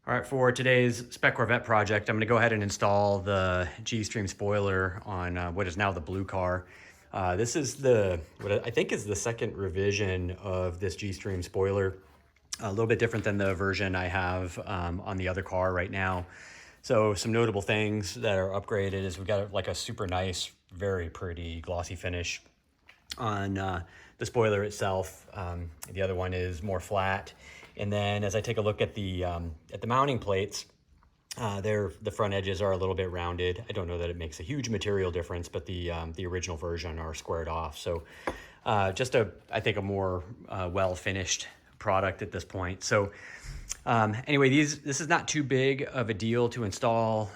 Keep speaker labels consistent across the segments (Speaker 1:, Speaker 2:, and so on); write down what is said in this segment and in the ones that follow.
Speaker 1: All right, for today's Spec Corvette project, I'm going to go ahead and install the G-Stream spoiler on what is now the blue car. This is what I think is the second revision of this G-Stream spoiler. A little bit different than the version I have on the other car right now. So some notable things that are upgraded is we've got like a super nice, very pretty glossy finish on the spoiler itself. The other one is more flat. And then as I take a look at the mounting plates, the front edges are a little bit rounded. I don't know that it makes a huge material difference, but the original version are squared off. So just I think a more well-finished product at this point. So anyway, this is not too big of a deal to install.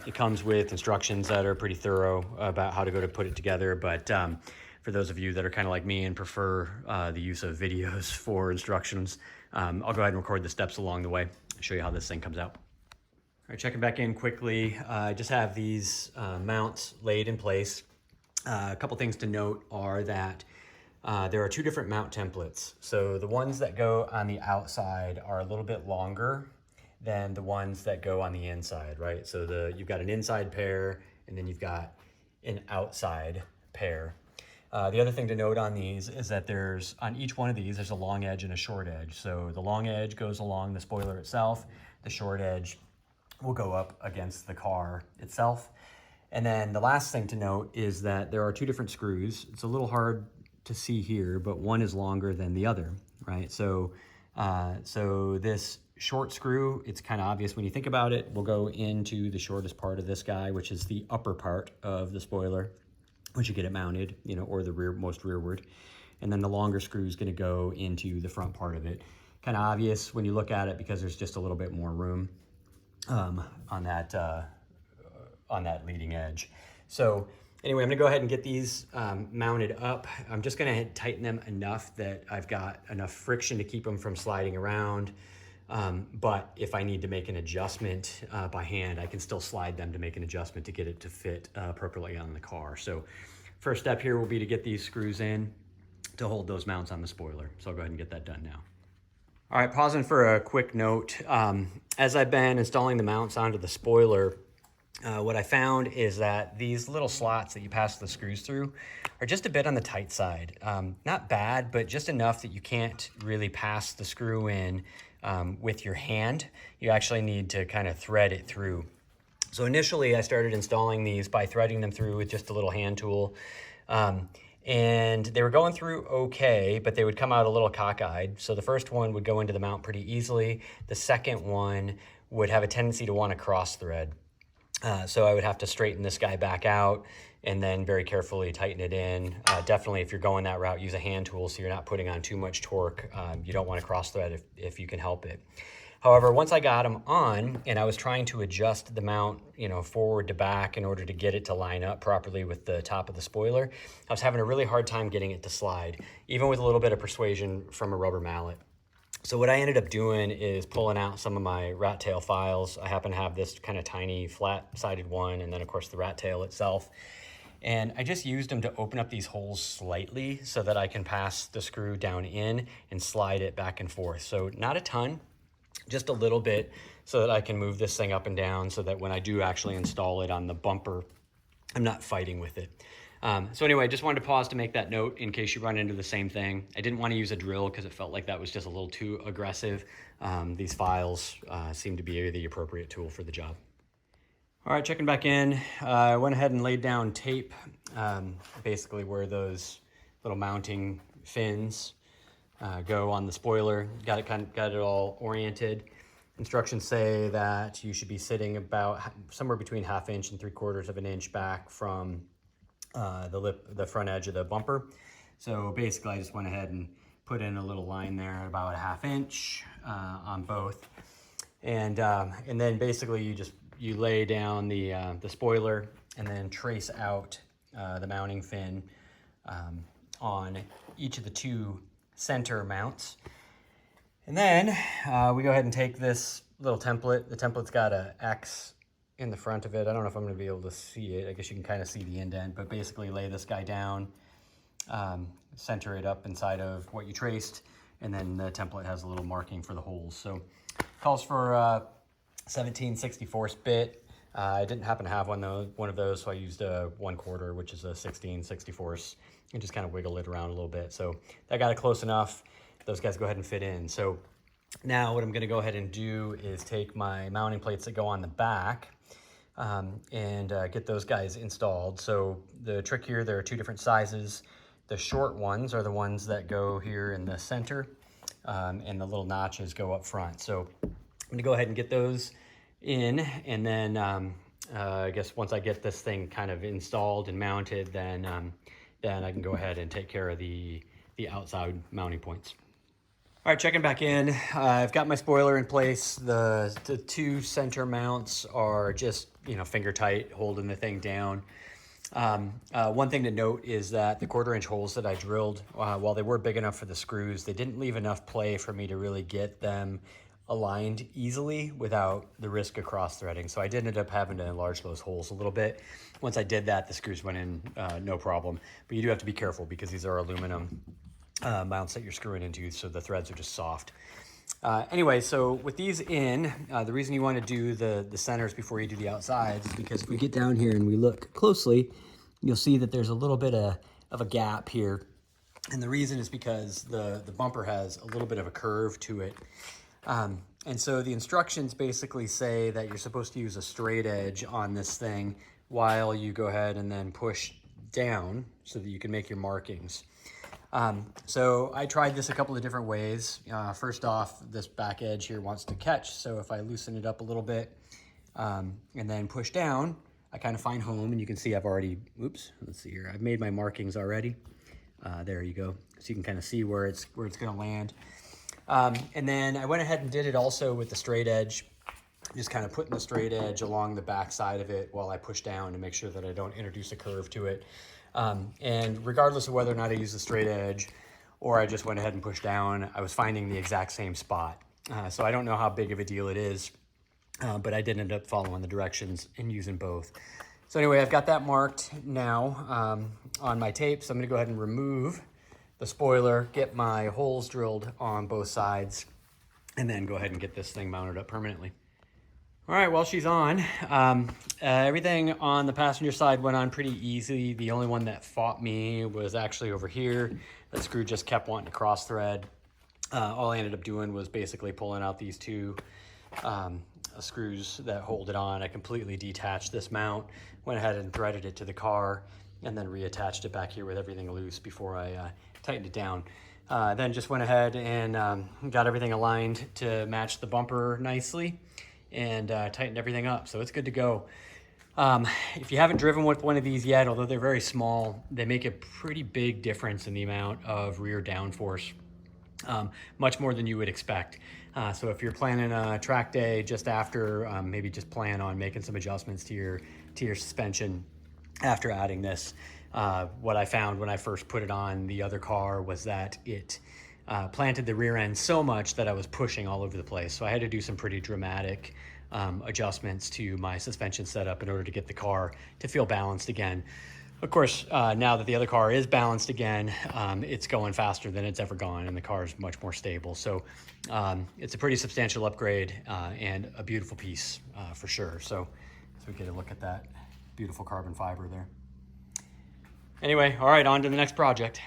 Speaker 1: It comes with instructions that are pretty thorough about how to go to put it together, but for those of you that are kind of like me and prefer the use of videos for instructions, I'll go ahead and record the steps along the way, show you how this thing comes out. All right, checking back in quickly. I just have these mounts laid in place. A couple things to note are that there are two different mount templates. So the ones that go on the outside are a little bit longer than the ones that go on the inside, right? So you've got an inside pair and then you've got an outside pair. The other thing to note on these is that on each one of these, there's a long edge and a short edge. So the long edge goes along the spoiler itself. The short edge will go up against the car itself. And then the last thing to note is that there are two different screws. It's a little hard to see here, but one is longer than the other, right? So this short screw, it's kind of obvious when you think about it, will go into the shortest part of this guy, which is the upper part of the spoiler, once you get it mounted, or the most rearward. And then the longer screw is going to go into the front part of it. Kind of obvious when you look at it because there's just a little bit more room on that leading edge. So anyway, I'm going to go ahead and get these mounted up. I'm just going to tighten them enough that I've got enough friction to keep them from sliding around. But if I need to make an adjustment by hand, I can still slide them to make an adjustment to get it to fit appropriately on the car. So first step here will be to get these screws in to hold those mounts on the spoiler. So I'll go ahead and get that done now. All right, pausing for a quick note. As I've been installing the mounts onto the spoiler, what I found is that these little slots that you pass the screws through are just a bit on the tight side. Not bad, but just enough that you can't really pass the screw in with your hand. You actually need to kind of thread it through. So initially I started installing these by threading them through with just a little hand tool. And they were going through okay, but they would come out a little cockeyed. So the first one would go into the mount pretty easily. The second one would have a tendency to want to cross thread. So I would have to straighten this guy back out and then very carefully tighten it in. Definitely if you're going that route, use a hand tool so you're not putting on too much torque. You don't want to cross thread if you can help it. However, once I got them on and I was trying to adjust the mount, forward to back in order to get it to line up properly with the top of the spoiler, I was having a really hard time getting it to slide, even with a little bit of persuasion from a rubber mallet. So what I ended up doing is pulling out some of my rat tail files. I happen to have this kind of tiny flat-sided one, and then of course the rat tail itself. And I just used them to open up these holes slightly so that I can pass the screw down in and slide it back and forth. So not a ton, just a little bit so that I can move this thing up and down so that when I do actually install it on the bumper, I'm not fighting with it. So anyway, I just wanted to pause to make that note in case you run into the same thing. I didn't want to use a drill because it felt like that was just a little too aggressive. These files seem to be the appropriate tool for the job. All right, checking back in. I went ahead and laid down tape, basically where those little mounting fins go on the spoiler. Got it all oriented. Instructions say that you should be sitting about somewhere between 1/2 inch and 3/4 of an inch back from the front edge of the bumper. So basically I just went ahead and put in a little line there about 1/2 inch on both. And then basically you lay down the spoiler and then trace out the mounting fin on each of the two center mounts. And then we go ahead and take this little template. The template's got a X in the front of it. I don't know if I'm going to be able to see it. I guess you can kind of see the indent, but basically lay this guy down, center it up inside of what you traced, and then the template has a little marking for the holes. So calls for 17/64 bit. I didn't happen to have one of those, so I used a 1/4, which is a 16/64, and just kind of wiggle it around a little bit. So that got it close enough. Those guys go ahead and fit in. So now what I'm going to go ahead and do is take my mounting plates that go on the back and get those guys installed. So the trick here, there are two different sizes. The short ones are the ones that go here in the center, and the little notches go up front. So I'm going to go ahead and get those in, and then I guess once I get this thing kind of installed and mounted, then I can go ahead and take care of the outside mounting points. All right, checking back in. I've got my spoiler in place. The two center mounts are just, finger tight, holding the thing down. One thing to note is that the 1/4-inch holes that I drilled, while they were big enough for the screws, they didn't leave enough play for me to really get them aligned easily without the risk of cross threading. So I did end up having to enlarge those holes a little bit. Once I did that, the screws went in no problem. But you do have to be careful because these are aluminum mounts that you're screwing into, so the threads are just soft. Anyway, so with these in, the reason you want to do the centers before you do the outsides is because if we get down here and we look closely, you'll see that there's a little bit of a gap here. And the reason is because the bumper has a little bit of a curve to it. And so the instructions basically say that you're supposed to use a straight edge on this thing while you go ahead and then push down so that you can make your markings. So I tried this a couple of different ways. First off, this back edge here wants to catch. So if I loosen it up a little bit and then push down, I kind of find home, and you can see I've already, let's see here. I've made my markings already. There you go. So you can kind of see where it's going to land. And then I went ahead and did it also with the straight edge, just kind of putting the straight edge along the back side of it while I push down to make sure that I don't introduce a curve to it. And regardless of whether or not I use the straight edge or I just went ahead and pushed down, I was finding the exact same spot. So I don't know how big of a deal it is, but I did end up following the directions and using both. So anyway, I've got that marked now on my tape. So I'm gonna go ahead and remove the spoiler, get my holes drilled on both sides, and then go ahead and get this thing mounted up permanently. All right, while she's on, everything on the passenger side went on pretty easy. The only one that fought me was actually over here. The screw just kept wanting to cross thread. All I ended up doing was basically pulling out these two screws that hold it on. I completely detached this mount, went ahead and threaded it to the car, and then reattached it back here with everything loose before I tightened it down. Then just went ahead and got everything aligned to match the bumper nicely, and tightened everything up, so it's good to go. If you haven't driven with one of these yet, although they're very small, they make a pretty big difference in the amount of rear downforce, much more than you would expect. So if you're planning a track day just after, maybe just plan on making some adjustments to your suspension after adding this. What I found when I first put it on the other car was that it planted the rear end so much that I was pushing all over the place. So I had to do some pretty dramatic adjustments to my suspension setup in order to get the car to feel balanced again. Of course, now that the other car is balanced again, it's going faster than it's ever gone, and the car is much more stable. So it's a pretty substantial upgrade and a beautiful piece for sure. So we get a look at that beautiful carbon fiber there. Anyway, all right, on to the next project.